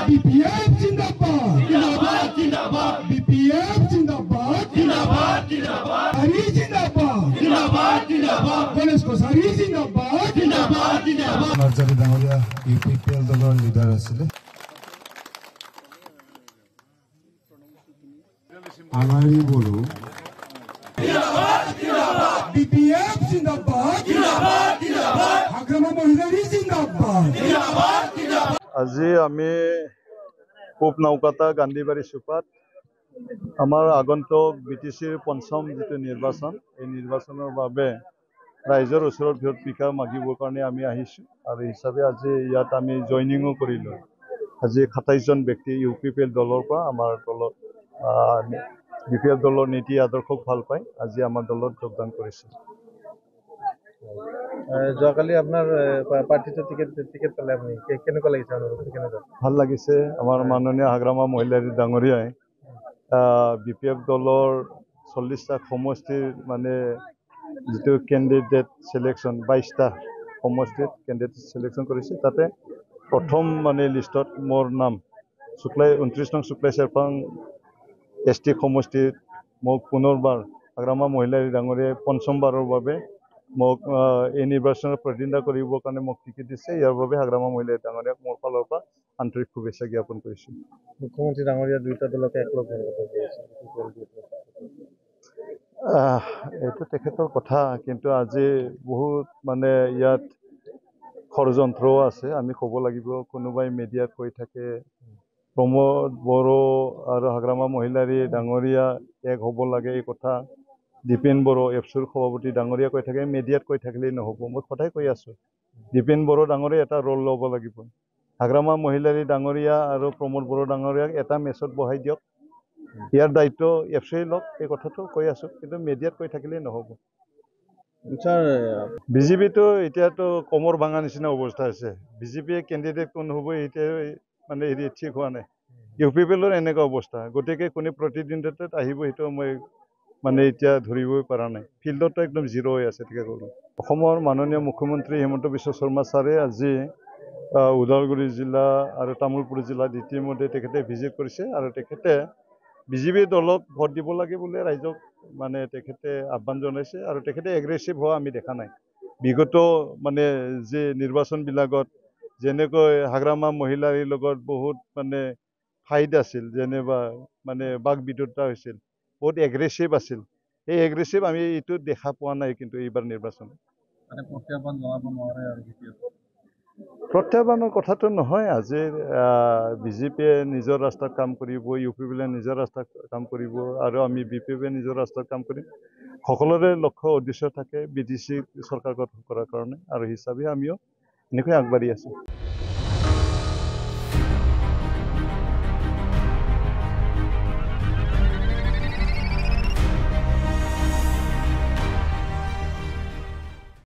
BPF जिंदाबाद जिंदाबाद जिंदाबाद BPF जिंदाबाद जिंदाबाद जिंदाबाद हरी जिंदाबाद जिंदाबाद जिंदाबाद गणेश कोसारी जिंदाबाद जिंदाबाद जिंदाबाद नर्जारी डांगरिया UPPL दলৰ লিডাৰ আছিল আমারই বলো जिंदाबाद जिंदाबाद BPF जिंदाबाद जिंदाबाद जिंदाबाद हाग्रामा महिलारी जिंदाबाद जिंदाबाद जिंदाबाद আজি আমি পূব নৌকাতা গান্ধীবাৰী চুপাত আমাৰ আগন্তুক বিটিচিৰ পঞ্চম যেটো নিৰ্বাচন এই নিৰ্বাচনৰ বাবে ৰাইজৰ ওচৰত ভোট ভিক্ষা মাগিবৰ কাৰণে আমি আহিছো আৰু হিচাপে আজি ইয়াত আমি জয়নিংও কৰিলো আজি 27 জন ব্যক্তি UPPL দলৰ পৰা আমাৰ দলত BPF দলৰ নীতি আদৰ্শক ভাল পাই আজি আমাৰ দলত যোগদান কৰিছে যোৱাকালি আপোনাৰ পাৰ্টিটো টিকেট পালে আপুনি কেনেকুৱা লাগিছে অনুভৱ কেনেকুৱা ভাল লাগিছে আমাৰ মাননীয় হাগ্ৰামা মহিলাৰী ডাঙৰীয়াই BPF দলৰ 40টা সমষ্টিৰ মানে যেটো ক্যান্ডিডেট সিলেকশন 22টা সমষ্টিত ক্যান্ডিডেট সিলেকশন কৰিছে তাতে প্ৰথম মানে লিষ্টত মোৰ নাম শুক্লাই 29 নং শুক্লাই চেৰপাং ST সমষ্টিত মোক পুনৰবাৰ হাগ্ৰামা মহিলাৰী ডাঙৰীয়াই পঞ্চমবাৰৰ বাবে মোক এই নিৰ্বাচনত প্ৰতিদ্বন্দ্বিতা কৰিবৰ কাৰণে মোক টিকেট দিছে ইয়াৰ বাবে হাগ্ৰামা মহিলাৰী ডাঙৰীয়াক মোৰ ফালৰ পৰা আন্তৰিক শুভেচ্ছা জ্ঞাপন কৰিছো মুখ্যমন্ত্ৰী ডাঙৰীয়া দুইটা দলকে একলগ হোৱাৰ কথা কৈছে এইটো তেখেতৰ কথা কিন্তু আজি বহুত মানে ইয়াত ষড়যন্ত্ৰও আছে আমি ক'ব লাগিব কোনোবাই মিডিয়াত কৈ থাকে প্ৰমোদ বড়ো আৰু হাগ্ৰামা মহিলাৰী ডাঙৰীয়া এক হ'ব লাগে এই কথা দীপেন বড়ো এফচুৰ সভাপতি ডাঙৰীয়া কৈ থাকে মিডিয়াত কৈ থাকিলেই নহ'ব মই কথাই কৈ আছো দীপেন বড়ো ডাঙৰীয়া এটা ৰোল ল'ব লাগিব হাগ্ৰামা মহিলাৰী ডাঙৰীয়া আৰু প্ৰমোদ বড়ো ডাঙৰীয়াক এটা মেচত বহাই দিয়ক ইয়াৰ দায়িত্ব এফচুই লওক এই কথাটো কৈ আছো কিন্তু মিডিয়াত কৈ থাকিলেই নহ'ব বিজেপিটো এতিয়াতো কমৰ ভাঙা নিচিনা অৱস্থা আছে বিজেপিয়ে কেণ্ডিডেট কোন হ'ব এতিয়া মানে হেৰি ঠিক হোৱা নাই UPPLৰ এনেকুৱা অৱস্থা গতিকে কোনে প্ৰতিদ্বন্দ্বিতাত আহিব সেইটো মই মানে এতিয়া ধৰিবই পৰা নাই ফিল্ডতো একদম জিৰ' হৈ আছে ঠিক আছে অসমৰ মাননীয় মুখ্যমন্ত্ৰী হিমন্ত বিশ্ব শৰ্মা ছাৰে আজি ওদালগুৰি জিলা আৰু তামুলপুৰ জিলাত ইতিমধ্যে তেখেতে ভিজিট কৰিছে আৰু তেখেতে বিজেপি দলক ভোট দিব লাগে বুলি ৰাইজক মানে তেখেতে আহ্বান জনাইছে আৰু তেখেতে এগ্ৰেছিভ হোৱা আমি দেখা নাই বিগত মানে যে নিৰ্বাচনবিলাকত যেনেকৈ হাগ্ৰামা মহিলাৰীৰ লগত বহুত মানে ফাইট আছিল যেনেবা মানে বাক বিতৰ্তা হৈছিল বহুত এগ্ৰেছিভ আছিল এই এগ্ৰেছিভ আমি এইটো দেখা পোৱা নাই কিন্তু এইবাৰ নিৰ্বাচন মানে প্ৰত্যাহ্বান জনাব নোৱাৰে আৰু প্ৰত্যাহ্বানৰ কথাটো নহয় আজি বিজেপিয়ে নিজৰ ৰাস্তাত কাম কৰিব UPPLে নিজৰ ৰাস্তাত কাম কৰিব আৰু আমি BPFে নিজৰ ৰাস্তাত কাম কৰিম সকলোৰে লক্ষ্য উদ্দেশ্য থাকে BTC চৰকাৰ গঠন কৰাৰ কাৰণে আৰু হিচাপে আমিও এনেকৈ আগবাঢ়ি আছো